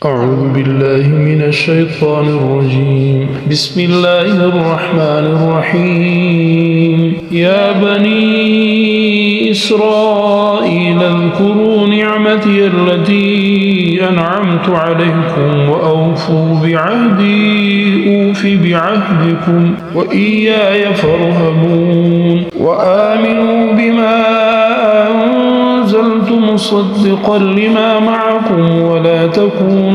أعوذ بالله من الشيطان الرجيم. بسم الله الرحمن الرحيم. يا بني إسرائيل اذكروا نعمتي التي أنعمت عليكم وأوفوا بعهدي أوف بعهدكم وإياي فارهبون وآمنوا بما أنزلت مصدقا لما معكم ولا تكونوا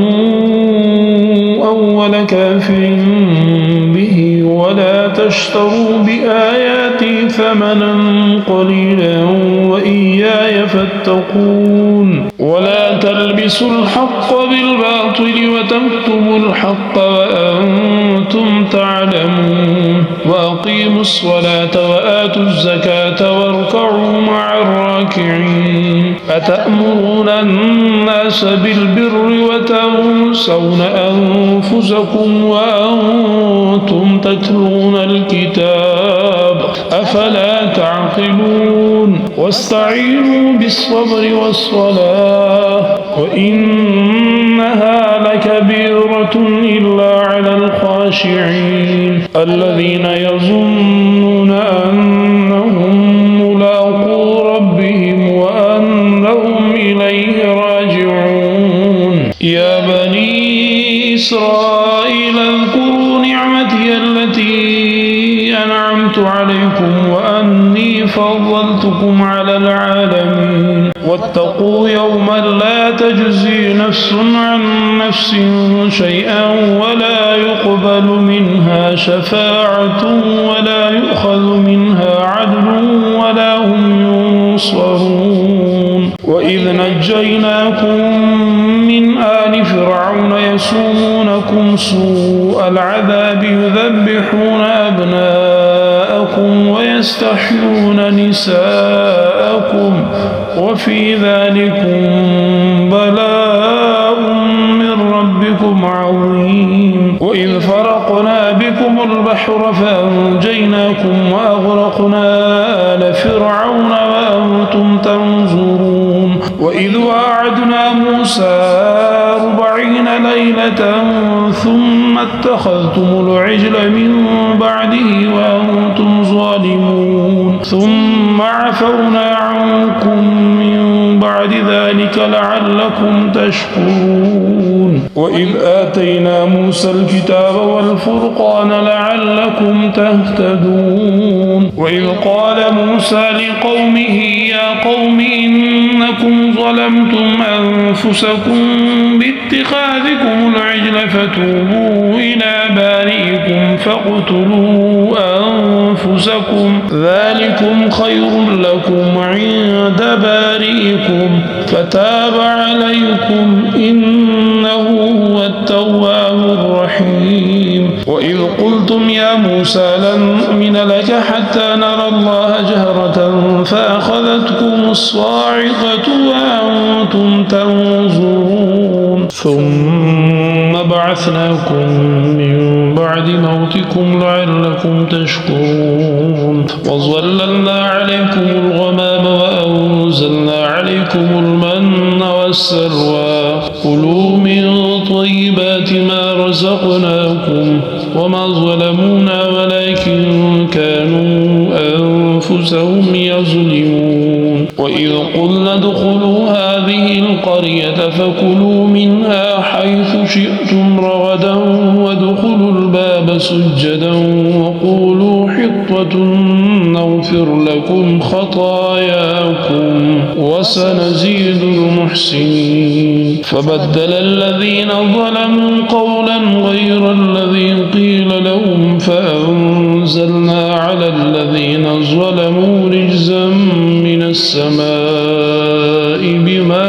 أول كافر به ولا تشتروا بآياتي ثمنا قليلا وإياي فاتقون ولا تلبسوا الحق بالباطل وتكتموا الحق وأنتم تعلمون وأقيموا الصلاة وآتوا الزكاة واركعوا مع الراكعين أتأمرون الناس بالبر وتنسون أنفسكم وأنتم تتلون الكتاب أفلا تعقلون واستعينوا بالصبر والصلاة وإنها لكبيرة إلا على الخاشعين الذين يظنون أنهم ملاقو ربهم وأنهم إليه راجعون. يا بني إسرائيل اذكروا نعمتي التي أنعمت عليكم وأني فضلتكم على العالمين واتقوا يوما لا تجزي نفس عن نفس شيئا ولا يقبل منها شفاعة ولا يؤخذ منها عدل ولا هم ينصرون. وإذ نجيناكم من آل فرعون يسومونكم سوء العذاب يذبحون أبناءكم ويستحيون نساءكم وفي ذلكم بلاء من ربكم عظيم. وإذ فرقنا بكم البحر فأنجيناكم وأغرقنا آل فرعون وأنتم تنظرون. وإذ وعدنا موسى 40 ليلة ثم اتخذتم العجل من بعده وأنتم ظالمون ثم عفونا عنكم من بعد ذلك لعلكم تشكرون. وإذ آتينا موسى الكتاب والفرقان لعلكم تهتدون. وإذ قال موسى لقومه يا قوم إنكم ظلمتم أنفسكم باتخاذكم العجل فتوبوا إلى بارئكم فاقتلوا أنفسكم ذلكم خير لكم عند بارئكم فتاب عليكم إنه هو التواب الرحيم. وإذ قلتم يا موسى لن نؤمن لك حتى نرى الله جهرة فأخذتكم الصاعقة وأنتم تنظرون ثم بعثناكم من بعد موتكم لعلكم تشكرون. وظللنا عليكم الغمام وأنزلنا عليكم المن والسلوى كلوا من طيبات ما رزقناكم وما ظلمونا ولكن كانوا أنفسهم يظلمون. وإذ قلنا ادخلوا هذه القرية فكلوا منها حيث شئتم رغدا وادخلوا الباب سجدا وقولوا حطة نغفر لكم خطاياكم وسنزيد المحسنين. فبدل الذين ظلموا قولا غير الذي قيل لهم فأنزلنا على الذين ظلموا رجزا من السماء بما